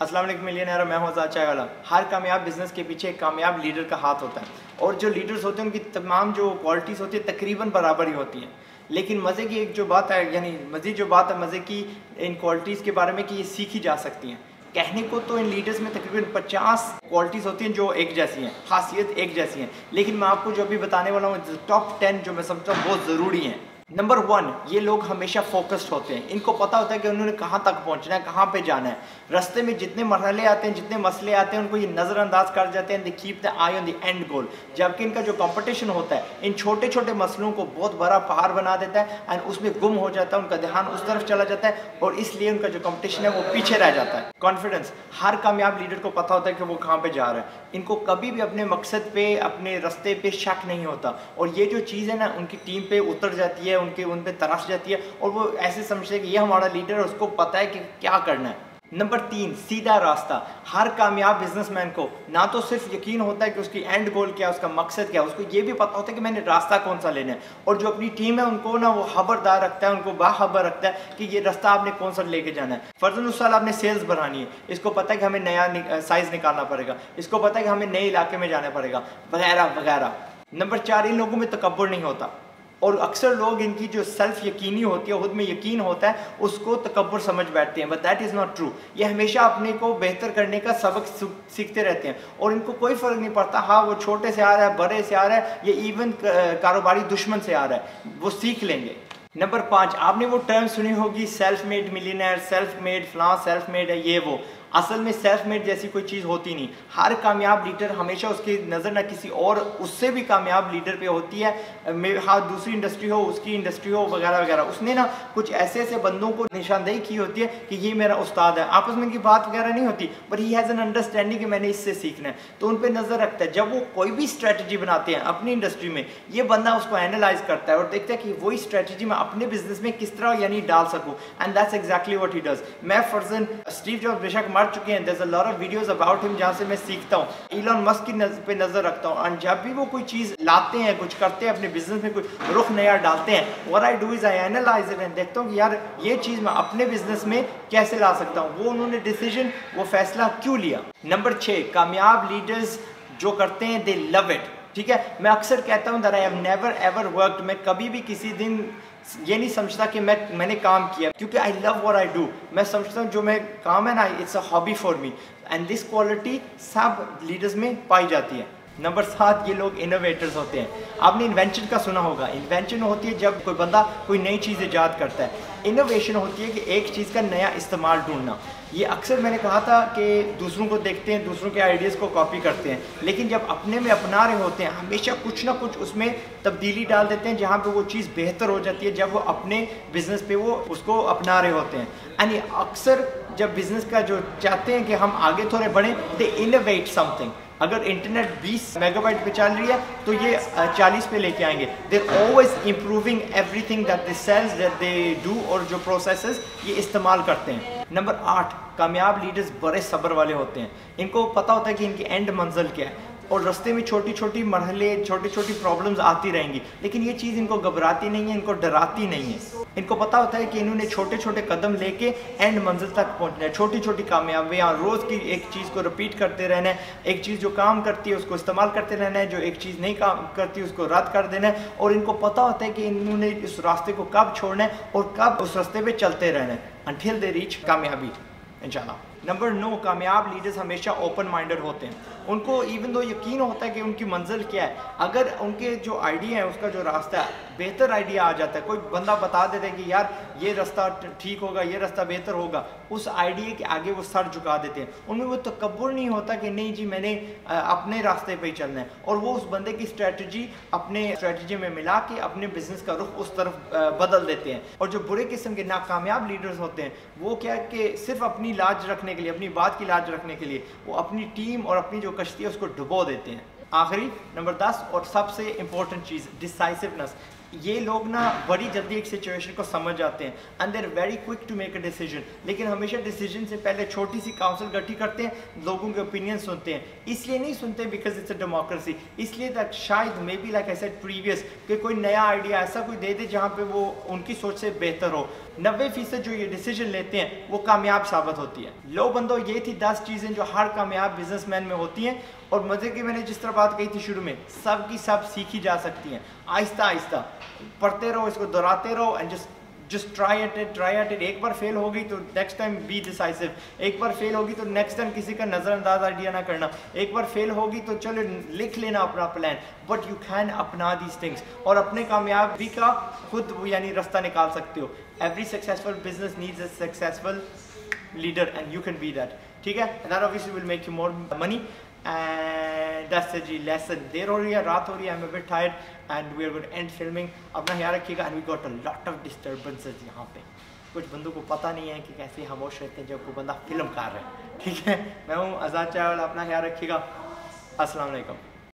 अस्सलाम वालेकुम मिलियनेयर, मैं हूं आज़ाद चाय वाला। हर कामयाब बिजनेस के पीछे एक कामयाब लीडर का हाथ होता है और जो लीडर्स होते हैं उनकी तमाम जो क्वालिटीज़ होती है तकरीबन बराबर ही होती हैं। लेकिन मज़े की एक जो बात है, यानी मज़ीद जो बात है मज़े की इन क्वालिटीज़ के बारे में कि ये सीखी जा सकती हैं। कहने को तो इन लीडर्स में तकरीबन 50 क्वालिटीज़ होती हैं जो एक जैसी हैं, खासियत एक जैसी हैं, लेकिन मैं आपको जो अभी बताने वाला हूँ टॉप 10 जो मैं समझता हूँ बहुत ज़रूरी हैं। नंबर 1, ये लोग हमेशा फोकस्ड होते हैं। इनको पता होता है कि उन्होंने कहाँ तक पहुँचना है, कहाँ पे जाना है। रास्ते में जितने मरहले आते हैं, जितने मसले आते हैं, उनको ये नज़रअंदाज कर जाते हैं। They keep the eye on the end goal. जबकि इनका जो कंपटीशन होता है इन छोटे छोटे मसलों को बहुत बड़ा पहाड़ बना देता है एंड उसमें गुम हो जाता है, उनका ध्यान उस तरफ चला जाता है और इसलिए उनका जो कंपटीशन है वो पीछे रह जाता है। कॉन्फिडेंस, हर कामयाब लीडर को पता होता है कि वो कहाँ पे जा रहा है। इनको कभी भी अपने मकसद पे, अपने रास्ते पे शक नहीं होता और ये जो चीज़ है ना उनकी टीम पे उतर जाती है, उन पे तराश जाती है और वो ऐसे समझते हैं कि ये हमारा लीडर है, उसको पता है कि क्या करना है। नंबर 3, सीधा रास्ता। हर कामयाब बिजनेसमैन को ना तो सिर्फ यकीन होता है कि उसकी एंड गोल क्या है, उसका मकसद क्या है, उसको ये भी पता होता है कि मैंने रास्ता कौन सा लेना है। और जो अपनी टीम है उनको ना वो खबरदार रखता है, उनको बाखबर रखता है कि ये रास्ता आपने कौन सा लेके जाना है। फर्जन उस साल आपने सेल्स बढ़ानी है, इसको पता है कि हमें नया साइज निकालना पड़ेगा, इसको पता है कि हमें नए इलाके में जाना पड़ेगा, वगैरह वगैरह। नंबर 4, इन लोगों में तकब्बुर नहीं होता और अक्सर लोग इनकी जो सेल्फ यकीनी होती है, खुद में यकीन होता है, उसको तकब्बुर समझ बैठते हैं, but that is not true. ये हमेशा अपने को बेहतर करने का सबक सीखते रहते हैं और इनको कोई फ़र्क नहीं पड़ता हाँ वो छोटे से आ रहा है, बड़े से आ रहा है, ये इवन कारोबारी दुश्मन से आ रहा है, वो सीख लेंगे। नंबर 5, आपने वो टर्म सुनी होगी self made millionaire, self made फलां, सेल्फ मेड है ये वो। असल में सेल्फ मेड जैसी कोई चीज़ होती नहीं। हर कामयाब लीडर हमेशा उसकी नज़र ना किसी और उससे भी कामयाब लीडर पे होती है, हाँ दूसरी इंडस्ट्री हो, उसकी इंडस्ट्री हो, वगैरह वगैरह। उसने ना कुछ ऐसे ऐसे बंदों को निशानदेही की होती है कि ये मेरा उस्ताद है। आपस में इनकी बात वगैरह नहीं होती, but he has an understanding कि मैंने इससे सीखना है, तो उन पर नज़र रखता है। जब वो कोई भी स्ट्रैटेजी बनाते हैं अपनी इंडस्ट्री में, ये बंदा उसको एनालाइज करता है और देखता है कि वही स्ट्रैटेजी मैं अपने बिजनेस में किस तरह यानी डाल सकूँ, and that's exactly what he does. मैं फर्जन स्टीव जॉब्स बेशक मर चुके हैं, there is a lot of videos about him जहाँ से मैं सीखता हूँ। इलॉन मस्क की पे नजर रखता हूँ और जब भी वो कोई चीज़ लाते हैं, कुछ करते हैं अपने बिजनेस में, कोई रुख नया डालते हैं, what I do is I analyse it and देखता हूँ कि यार ये चीज़ मैं अपने बिजनेस में कैसे ला सकता हूँ, वो उन्होंने डिसीजन, वो फैसला क्यों लिया। नंबर 6, कामयाब लीडर्स जो करते हैं दे लव इट। ठीक है, मैं अक्सर कहता हूँ that I have never ever worked, मैं कभी भी किसी दिन ये नहीं समझता कि मैंने काम किया, क्योंकि I love what I do. मैं समझता हूँ जो मैं काम है ना, it's a hobby for me, and this quality सब लीडर्स में पाई जाती है। नंबर 7, ये लोग इनोवेटर्स होते हैं। आपने इन्वेंशन का सुना होगा। इन्वेंशन होती है जब कोई बंदा कोई नई चीज़ ईजाद करता है। इनोवेशन होती है कि एक चीज़ का नया इस्तेमाल ढूंढना। ये अक्सर मैंने कहा था कि दूसरों को देखते हैं, दूसरों के आइडियाज़ को कॉपी करते हैं, लेकिन जब अपने में अपना रहे होते हैं हमेशा कुछ ना कुछ उसमें तब्दीली डाल देते हैं जहाँ पे वो चीज़ बेहतर हो जाती है, जब वो अपने बिजनेस पे वो उसको अपना रहे होते हैं। यानी अक्सर जब बिजनेस का जो चाहते हैं कि हम आगे थोड़े बढ़ें, दे इनोवेट समथिंग। अगर इंटरनेट 20 मेगाबाइट पे चल रही है तो ये 40 पे लेके आएंगे। They always improving everything that they sells that they do, और जो प्रोसेसेस ये इस्तेमाल करते हैं। नंबर 8, कामयाब लीडर्स बड़े सब्र वाले होते हैं। इनको पता होता है कि इनकी एंड मंजिल क्या है और रास्ते में छोटी छोटी मरहले, छोटी छोटी प्रॉब्लम्स आती रहेंगी, लेकिन ये चीज़ इनको घबराती नहीं है, इनको डराती नहीं है। इनको पता होता है कि इन्होंने छोटे छोटे कदम लेके एंड मंजिल तक पहुंचना है। छोटी छोटी कामयाबियाँ, रोज़ की एक चीज़ को रिपीट करते रहना है, एक चीज़ जो काम करती है उसको इस्तेमाल करते रहना है, जो एक चीज़ नहीं काम करती उसको रद्द कर देना है। और इनको पता होता है कि इन्होंने इस रास्ते को कब छोड़ना है और कब उस रास्ते पर चलते रहना है until they reach कामयाबी इंशाल्लाह। नंबर 9, कामयाब लीडर्स हमेशा ओपन माइंडेड होते हैं। उनको इवन दो यकीन होता है कि उनकी मंजिल क्या है, अगर उनके जो आइडिया है, उसका जो रास्ता है, बेहतर आइडिया आ जाता है, कोई बंदा बता देता है कि यार ये रास्ता ठीक होगा, ये रास्ता बेहतर होगा, उस आइडिया के आगे वो सर झुका देते हैं। उनमें वो तकब्बुर नहीं होता कि नहीं जी मैंने अपने रास्ते पे ही चलना है, और वो उस बंदे की स्ट्रेटजी अपने स्ट्रेटजी में मिला के अपने बिजनेस का रुख उस तरफ बदल देते हैं। और जो बुरे किस्म के नाकामयाब लीडर्स होते हैं वो क्या कि सिर्फ अपनी लाज रखने के लिए, अपनी बात की लाज रखने के लिए वो अपनी टीम और अपनी जो कश्ती है उसको डुबो देते हैं। आखिरी नंबर 10 और सबसे इंपॉर्टेंट चीज़, डिसाइसिवनेस। ये लोग ना बड़ी जल्दी एक सिचुएशन को समझ जाते हैं and there very quick to make a decision, लेकिन हमेशा डिसीजन से पहले छोटी सी काउंसिल इकट्ठी करते हैं, लोगों के ओपिनियन सुनते हैं। इसलिए नहीं सुनते बिकॉज इट्स अ डेमोक्रेसी, इसलिए तक शायद may be like I said previous कि कोई नया आइडिया ऐसा कोई दे दे जहाँ पे वो उनकी सोच से बेहतर हो। 90% जो ये डिसीजन लेते हैं वो कामयाब साबित होती है। लो बंदो, ये थी 10 चीज़ें जो हर कामयाब बिजनेसमैन में होती हैं। और मज़े की मैंने जिस तरह बात कही थी शुरू में, सब की सब सीखी जा सकती हैं आहिस्ता आहिस्ता। पढ़ते रहो, इसको दोहराते रहो and just try at it. एक बार फेल होगी तो नेक्स्ट टाइम बी डिसाइसिव, एक बार फेल होगी तो नेक्स्ट टाइम किसी का नज़रअंदाज आइडिया ना करना, एक बार फेल होगी तो चलो लिख लेना अपना प्लान, बट यू कैन अपना दीज थिंग्स और अपने कामयाबी का खुद यानी रास्ता निकाल सकते हो। Every successful business needs a successful leader and you can be that, ठीक है। That obviously will make you more money and that's the lesson. देर हो रही है, रात हो रही है, I am a bit tired and we are going to end filming. अपना ख्याल रखिएगा and we got a lot of disturbances यहाँ पे। कुछ बंदों को पता नहीं है कि कैसे खामोश रहते हैं जब कोई बंदा फिल्म कर रहा है, ठीक है। मैं हूँ आज़ाद चावल, अपना ख्याल रखिएगा। अस्सलाम वालेकुम।